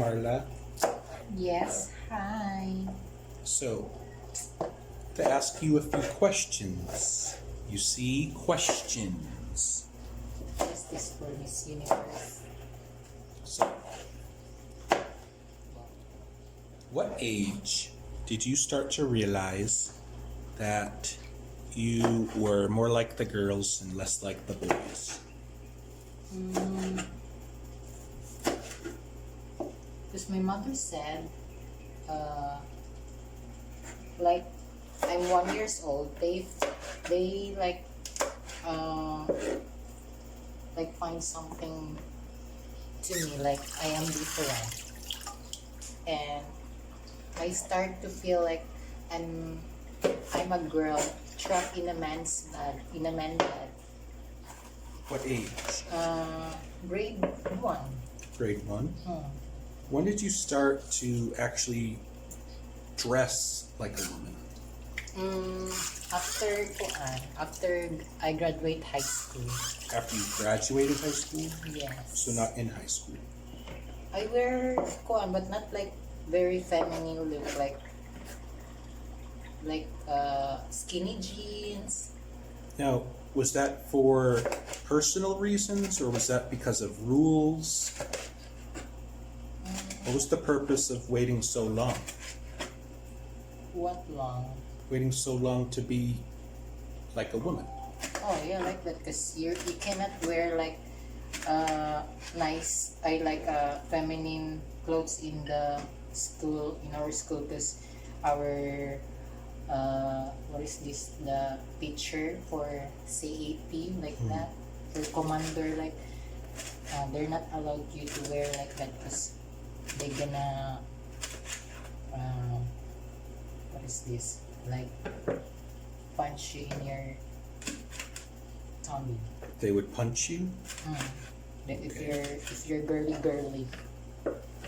Marla. Yes, hi. So, to ask you a few questions. You see, questions. Is this for Miss Universe? So, what age did you start to realize that you were more like the girls and less like the boys? Because my mother said, like, I'm 1 year old. They find something to me, like I am different, and I start to feel like I'm a girl trapped in a man's bed. What age? Grade 1. Grade 1? When did you start to actually dress like a woman? After I graduate high school. After you graduated high school? Yes. So not in high school? I wear kuan, but not like very feminine look, like skinny jeans. Now, was that for personal reasons or was that because of rules? What was the purpose of waiting so long? What long? Waiting so long to be like a woman? Oh yeah, like that, because you cannot wear like nice feminine clothes in our school, because our what is this, the teacher for CAP, like that, for commander, like they're not allowed you to wear like that because they're gonna what is this, like punch you in your tummy. They would punch you? If you're girly.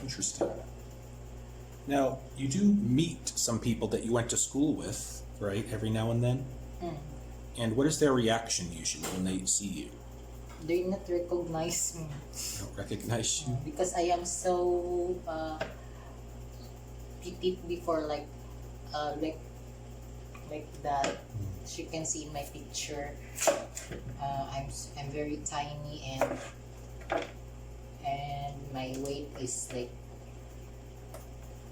Interesting. Now, you do meet some people that you went to school with, right, every now and then? And what is their reaction usually when they see you? They not recognize me. They don't recognize you? Because I am so petite before, like that. As you can see in my picture, I'm very tiny, and my weight is like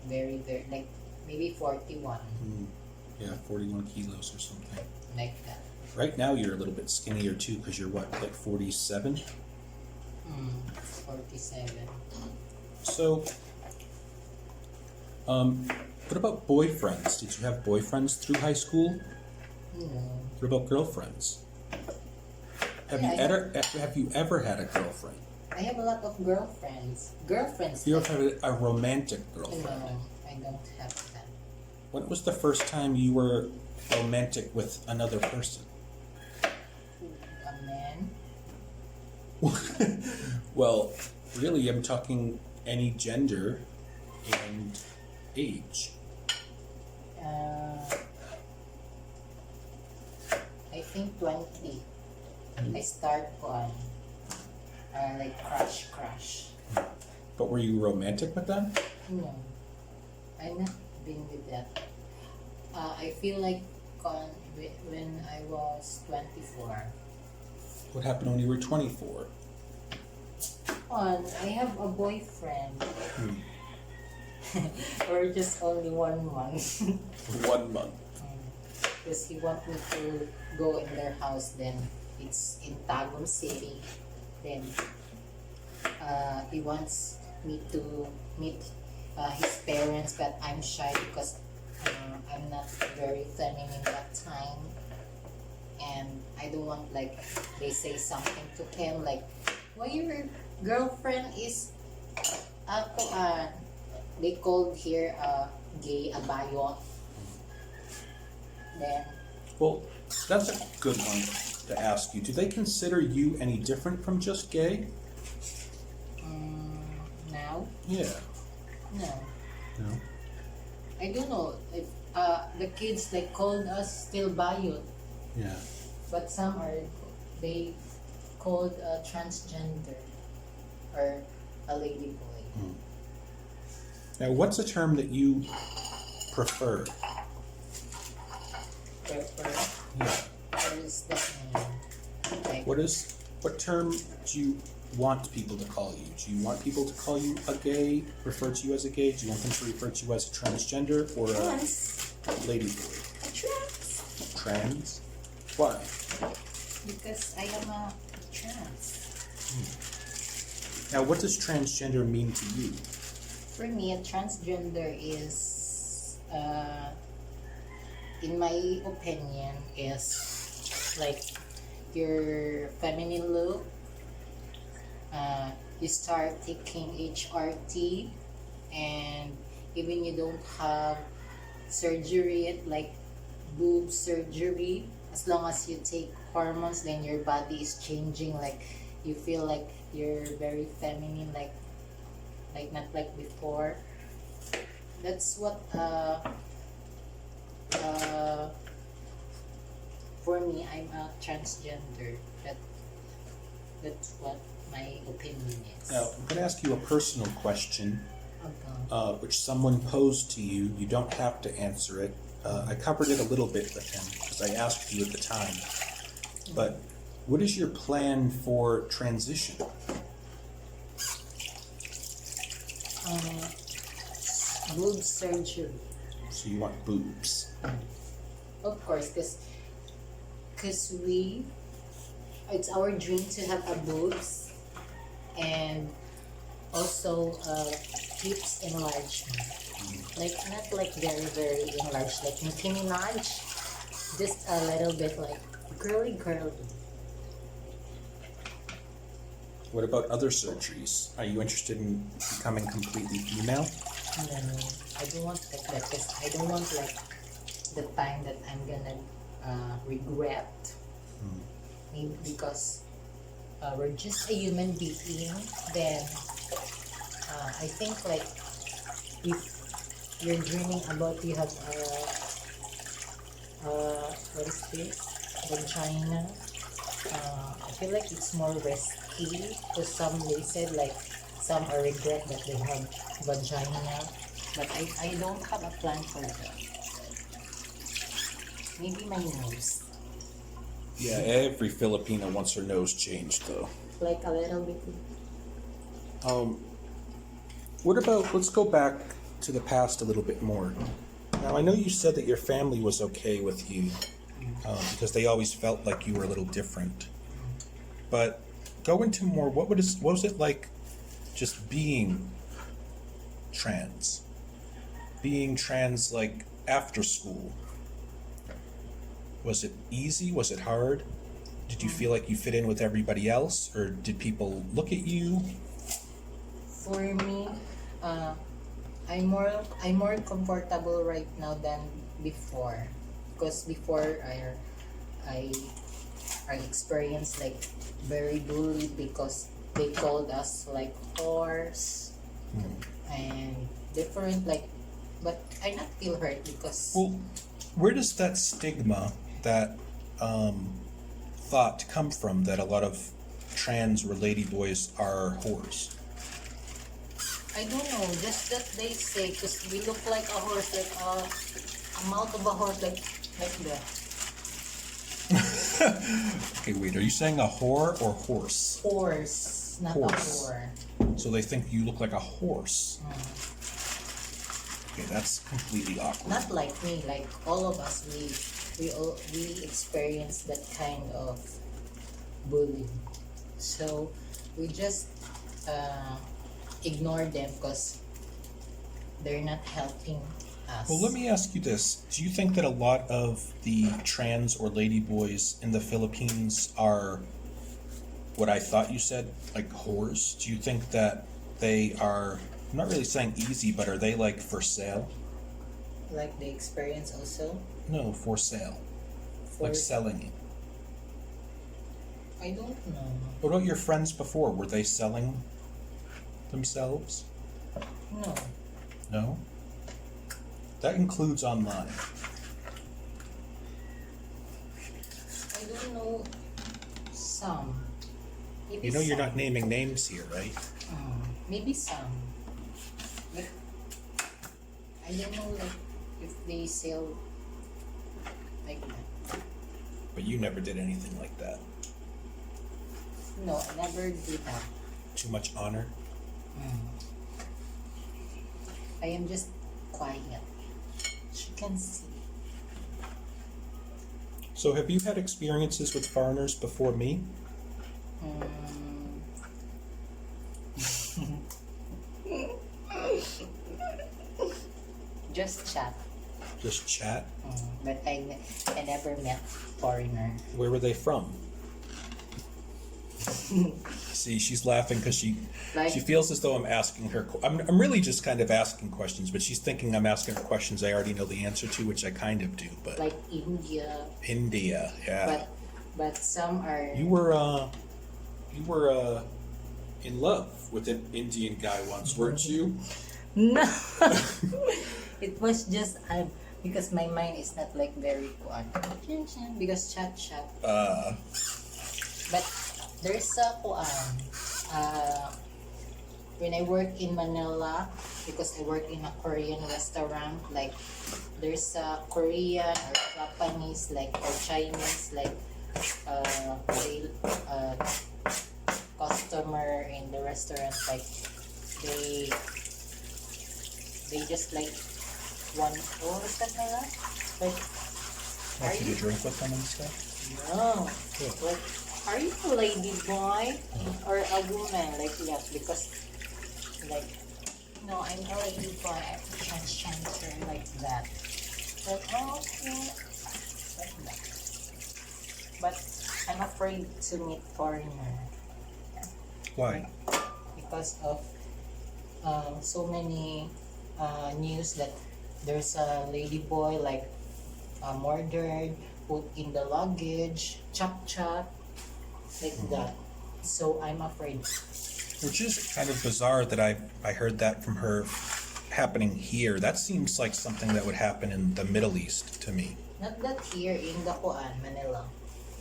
very like maybe 41. Yeah, 41 kilos or something. Like that. Right now you're a little bit skinnier too, because you're what, like 47? 47. So, what about boyfriends? Did you have boyfriends through high school? No. What about girlfriends? Have you ever had a girlfriend? I have a lot of girlfriends. You ever had a romantic girlfriend? No, I don't have that. When was the first time you were romantic with another person? A man? Well, really, I'm talking any gender and age. I think 20. I start on like crush. But were you romantic with them? No, I'm not been with that. I feel like when I was 24. What happened when you were 24? I have a boyfriend. Or just only 1 month. 1 month. Because he want me to go in their house, then it's in Tagum City. Then he wants me to meet his parents, but I'm shy because I'm not very feminine that time, and I don't want like they say something to him like, why your girlfriend is they called here gay, a bayot. Then Well, that's a good one to ask you. Do they consider you any different from just gay? now, Yeah. no. No? I don't know if the kids like called us still bayot, Yeah. but some they called transgender or a ladyboy. Now, what's a term that you prefer? Prefer. Yeah. What does that mean? Like, What term do you want people to call you? Do you want people to call you a gay, refer to you as a gay? Do you want them to refer to you as a transgender or a ladyboy? A trans. Trans? Why? Because I am a trans. Now, what does transgender mean to you? For me, a transgender is, in my opinion, is like your feminine look. You start taking HRT, and even you don't have surgery, like boob surgery, as long as you take hormones, then your body is changing. Like you feel like you're very feminine, like not like before. That's what for me, I'm a transgender. That's what my opinion is. Now, I'm going to ask you a personal question, Okay. which someone posed to you. You don't have to answer it. I covered it a little bit with him because I asked you at the time. But what is your plan for transition? Boob surgery. So you want boobs. Of course, because it's our dream to have a boobs, and also hips enlargement. Like not like very very enlarged like Nicki Minaj, just a little bit like girly. What about other surgeries? Are you interested in becoming completely female? No, I don't want like that because I don't want like the time that I'm gonna regret. Maybe because we're just a human being, then I think like if you're dreaming about you have what is this? Vagina. I feel like it's more risky because some they said like some are regret that they have vagina, but I don't have a plan for that. Maybe my nose. Yeah, every Filipina wants her nose changed, though. Like a little bit. What about, let's go back to the past a little bit more. Now, I know you said that your family was okay with you because they always felt like you were a little different. But go into more, what was it like just being trans? Being trans, like, after school? Was it easy? Was it hard? Did you feel like you fit in with everybody else? Or did people look at you? For me, I'm more comfortable right now than before, because before I experienced like very bullied because they called us like horse and different like, but I not feel hurt because Well, where does that stigma, that thought come from that a lot of trans or ladyboys are whores? I don't know, just that they say because we look like a horse, like a mouth of a horse, like that. Okay, wait, are you saying a whore or horse? Horse, not Horse. a whore. So they think you look like a horse. Okay, that's completely awkward. Not like me, like all of us, we experience that kind of bullying. So we just ignore them because they're not helping us. Well, let me ask you this. Do you think that a lot of the trans or ladyboys in the Philippines are what I thought you said, like whores? Do you think that they are, I'm not really saying easy, but are they like for sale? Like the experience also? No, for sale. For, Like selling it. I don't know. What about your friends before? Were they selling themselves? No. No? That includes online. I don't know some. Maybe You know you're some. not naming names here, right? Maybe some. But don't know like if they sell like that. But you never did anything like that. No, I never did that. Too much honor? I am just quiet. She can see. So have you had experiences with foreigners before me? Just chat. Just chat? But I never met foreigner. Where were they from? See, she's laughing because she feels as though I'm asking her. I'm really just kind of asking questions, but she's thinking I'm asking her questions I already know the answer to, which I kind of do. But like India. India, yeah. But some are. You were in love with an Indian guy once, weren't you? No. It was just because my mind is not like very because chat. But there's a when I work in Manila, because I work in a Korean restaurant, like there's a Korean or Japanese like or Chinese like customer in the restaurant, like they just like what was that Mara? Like Want you to drink with them and stuff? No. Like, are you a lady boy or a woman? Like that, because like no, I'm a lady boy, I'm transgender, like that. Like, oh, okay. Like that. But I'm afraid to meet foreigner. Why? Because of so many news that there's a lady boy like murdered, put in the luggage, chop, like that. So I'm afraid. Which is kind of bizarre that I heard that from her happening here. That seems like something that would happen in the Middle East to me. Not that here in the Manila.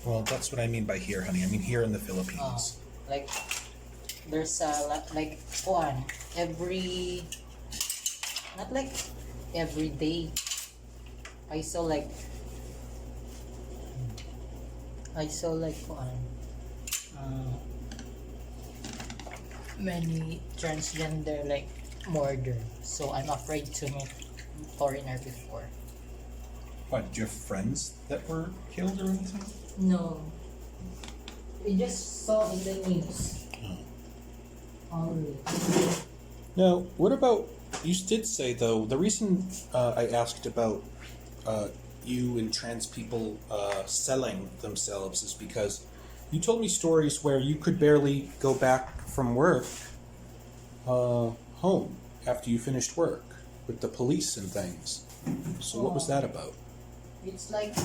Well, that's what I mean by here, honey. I mean here in the Philippines. Like there's a lot like every, not like every day. I saw like many transgender like murder. So I'm afraid to meet foreigner before. What, did you have friends that were killed or anything? No. We just saw in the news. Only. Now, what about, you did say though, the reason I asked about you and trans people selling themselves is because you told me stories where you could barely go back from work home after you finished work with the police and things. So what was that about? It's like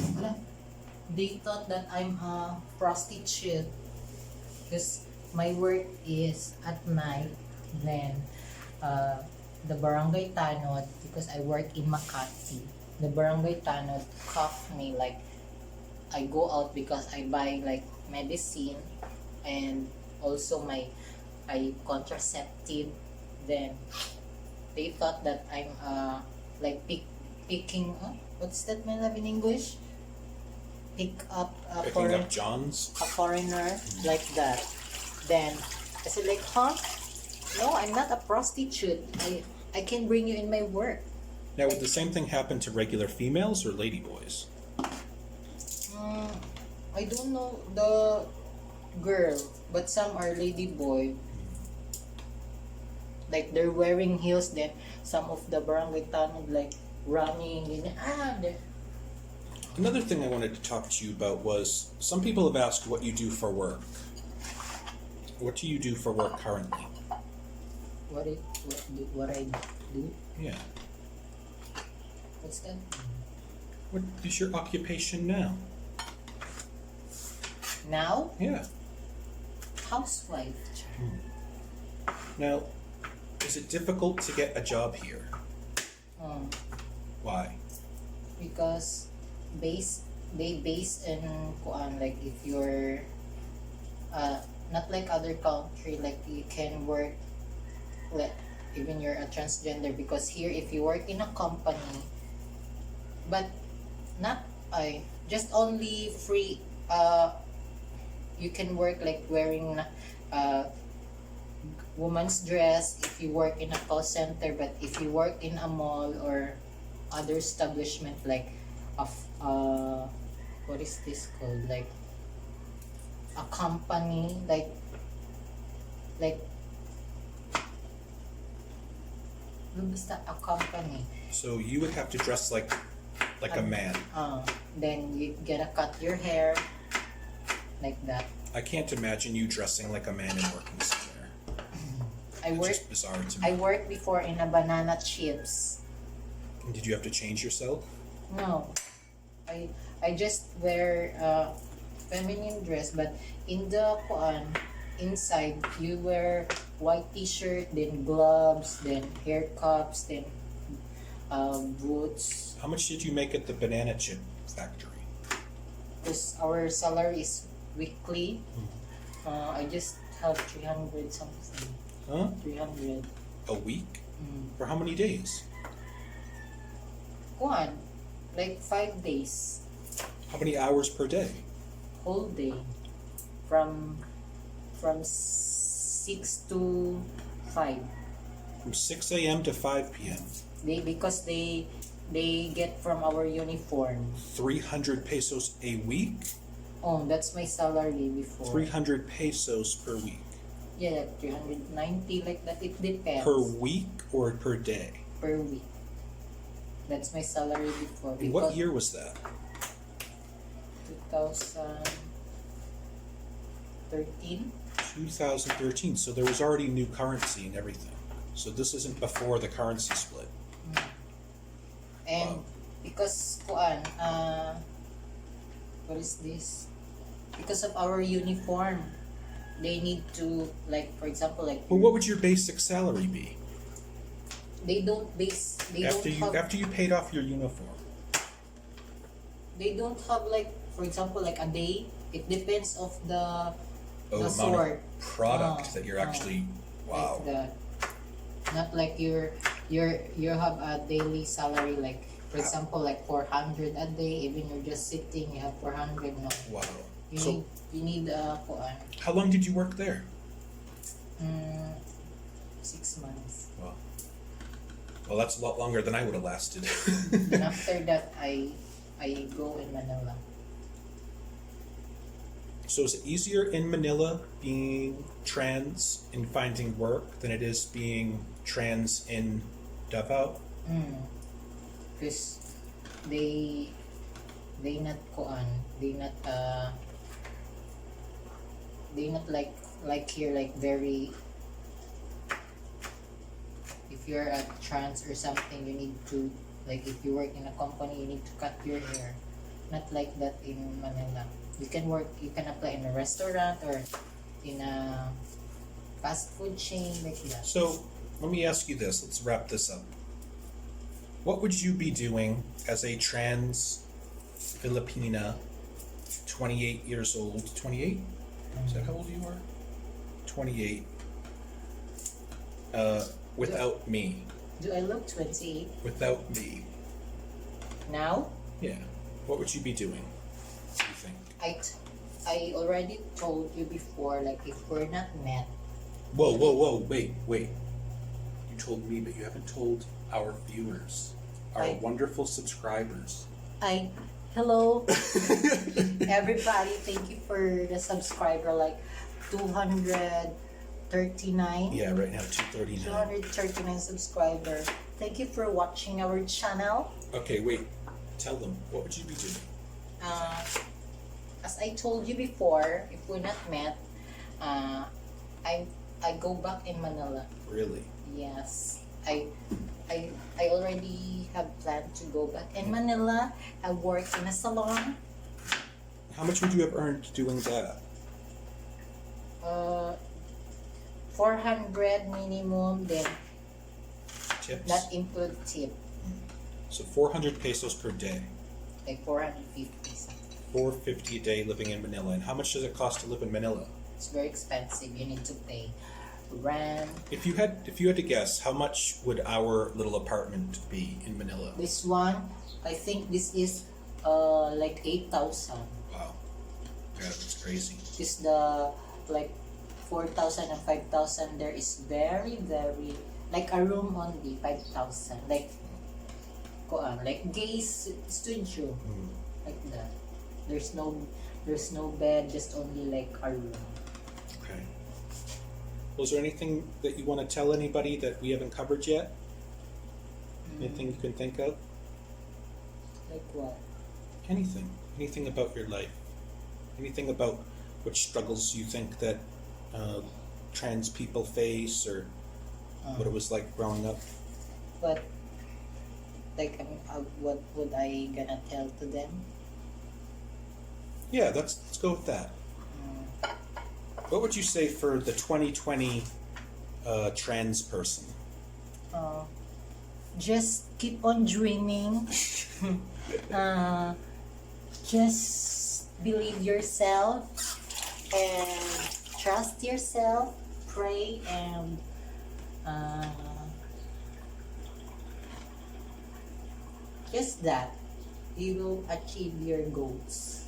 they thought that I'm a prostitute because my work is at night. Then the barangay tanod, because I work in Makati, the barangay tanod cuffed me. Like I go out because I buy like medicine and also my contraceptive. Then they thought that I'm like picking what's that, my love, in English? Picking up Johns? a foreigner, like that. Then I said like, huh? No, I'm not a prostitute. I can bring you in my work. Now, would the same thing happen to regular females or ladyboys? I don't know the girl, but some are ladyboy. Like they're wearing heels, then some of the barangay tanod like running. Another thing I wanted to talk to you about was, some people have asked what you do for work. What do you do for work currently? What I do? Yeah. What's that? What is your occupation now? Now? Yeah. Housewife. Now, is it difficult to get a job here? Why? Because they base in like if you're not like other country, like you can work, like even you're a transgender, because here if you work in a company, but not I just only free, you can work like wearing woman's dress if you work in a call center, but if you work in a mall or other establishment like what is this called, like a company, like basta a company, So you would have to dress like a man. then you gotta cut your hair like that. I can't imagine you dressing like a man and working somewhere. I It's work just bizarre to me. I worked before in a banana chips. And did you have to change yourself? No, I just wear feminine dress, but in the inside you wear white t-shirt, then gloves, then hair cups, then boots. How much did you make at the banana chip factory? Because our salary is weekly. I just have 300 something. Huh? 300. A week? For how many days? Like 5 days. How many hours per day? Whole day. From 6 to 5. From 6 a.m. to 5 p.m. Because they get from our uniform. 300 pesos a week? Oh, that's my salary before. 300 pesos per week. Yeah, 390, like that. It depends. Per week or per day? Per week. That's my salary before. And what year was that? 2013. 2013. So there was already new currency and everything. So this isn't before the currency split. And Wow. because what is this? Because of our uniform, they need to, like, for example, like Well, what would your basic salary be after you paid off your uniform? They don't have, like, for example, like a day. It depends of the amount sort. of product that you're actually. Wow. Like that. Not like you have a daily salary, like, for example, like 400 a day. Even you're just sitting, you have 400. No. Wow. You need How long did you work there? 6 months. Wow. Well, that's a lot longer than I would have lasted. And after that, I go in Manila. So is it easier in Manila being trans in finding work than it is being trans in Davao? Because they not like here, like very, if you're a trans or something, you need to, like, if you work in a company, you need to cut your hair. Not like that in Manila. You can apply in a restaurant or in a fast food chain, like that. So let me ask you this. Let's wrap this up. What would you be doing as a trans Filipina, 28 years old? 28? Is that how old you are? 28. Without me. Do I look 28 Without me. now? Yeah. What would you be doing? Do you think? I already told you before, like, if we're not met. Whoa, wait. You told me, but you haven't told our viewers, our wonderful subscribers. Hello, everybody. Thank you for the subscriber, like 239. Yeah, right now 239. 239 subscriber. Thank you for watching our channel. Okay, wait. Tell them, what would you be doing? As I told you before, if we're not met, I go back in Manila. Really? Yes, I already have planned to go back in Manila. I work in a salon. How much would you have earned doing that? 400 minimum, then Tips? not include tip, So 400 pesos per day. like 450 something. 450 a day living in Manila. And how much does it cost to live in Manila? It's very expensive. You need to pay rent. If you had to guess, how much would our little apartment be in Manila? This one, I think this is like 8,000. Wow. Yeah, that's crazy. Is the like 4,000 and 5,000 there is very very like a room only 5,000 like gay studio like that. There's no bed, just only like a room. Okay. Was there anything that you want to tell anybody that we haven't covered yet? Anything you can think of? Like what? Anything about your life, anything about what struggles you think that trans people face, or what it was like growing up. But like, I mean, what would I gonna tell to them? Yeah, let's go with that. What would you say for the 2020 trans person? Just keep on dreaming. Just believe yourself and trust yourself. Pray and just that you will achieve your goals.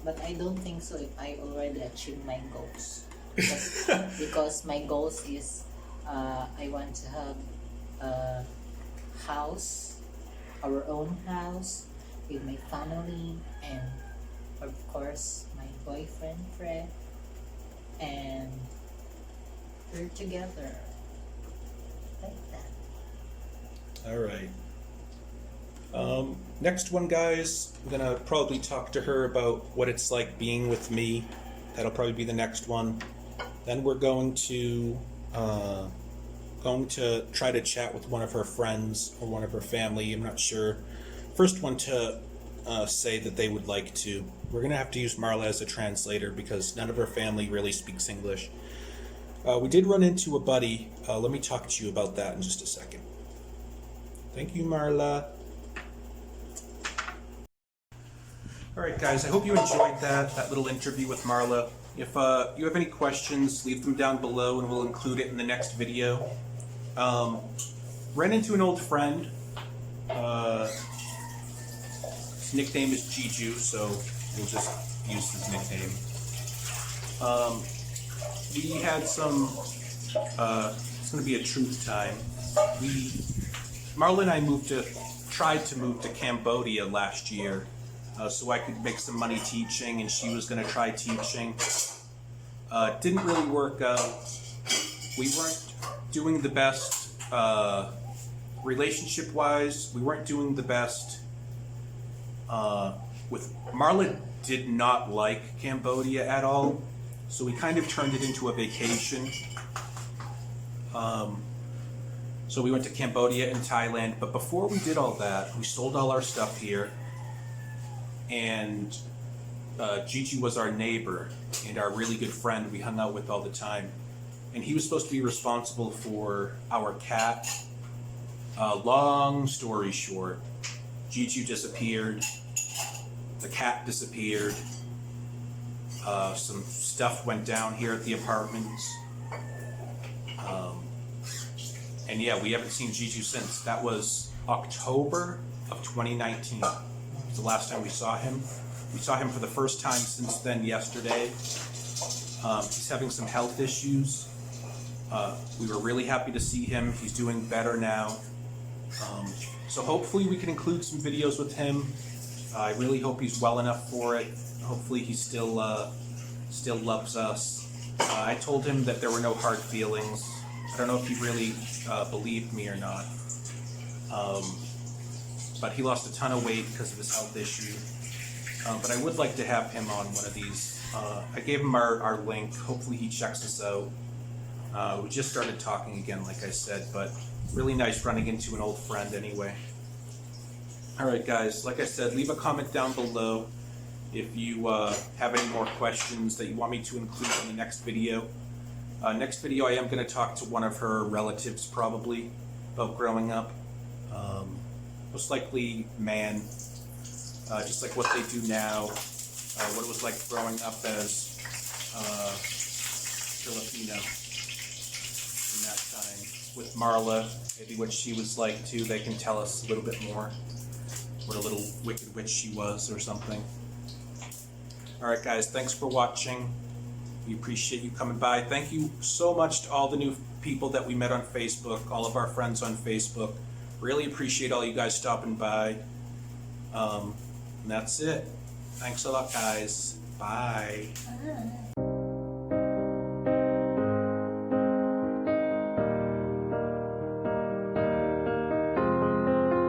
But I don't think so if I already achieved my goals. Because my goals is I want to have a house, our own house with my family, and of course my boyfriend Fred, and we're together like that. All right. Next one, guys, I'm gonna probably talk to her about what it's like being with me. That'll probably be the next one. Then we're going to try to chat with one of her friends or one of her family. I'm not sure. First one to say that they would like to. We're gonna have to use Marla as a translator because none of her family really speaks English. We did run into a buddy. Let me talk to you about that in just a second. Thank you, Marla. All right, guys, I hope you enjoyed that little interview with Marla. If you have any questions, leave them down below and we'll include it in the next video. Ran into an old friend. His nickname is Jiju, so we'll just use his nickname. We had some, it's going to be a truth time. Marla and I tried to move to Cambodia last year. So I could make some money teaching, and she was going to try teaching. Didn't really work out. We weren't doing the best relationship-wise. We weren't doing the best with Marla. Did not like Cambodia at all, so we kind of turned it into a vacation. So we went to Cambodia and Thailand, but before we did all that, we sold all our stuff here. And Gigi was our neighbor and our really good friend we hung out with all the time. And he was supposed to be responsible for our cat. Long story short, Gigi disappeared. The cat disappeared. Some stuff went down here at the apartments. And yeah, we haven't seen Gigi since. That was October of 2019. The last time we saw him. We saw him for the first time since then yesterday. He's having some health issues. We were really happy to see him. He's doing better now. So hopefully we can include some videos with him. I really hope he's well enough for it. Hopefully he still loves us. I told him that there were no hard feelings. I don't know if he really believed me or not. But he lost a ton of weight because of his health issue. But I would like to have him on one of these. I gave him our link. Hopefully he checks us out. We just started talking again, like I said, but really nice running into an old friend anyway. All right, guys, like I said, leave a comment down below if you have any more questions that you want me to include in the next video. Next video, I am going to talk to one of her relatives, probably, about growing up. Most likely man, just like what they do now, what it was like growing up as Filipino. that time with Marla, maybe what she was like too. They can tell us a little bit more what a little wicked witch she was or something. All right, guys, thanks for watching. We appreciate you coming by. Thank you so much to all the new people that we met on Facebook, all of our friends on Facebook. Really appreciate all you guys stopping by. And that's it. Thanks a lot, guys. Bye. Ah.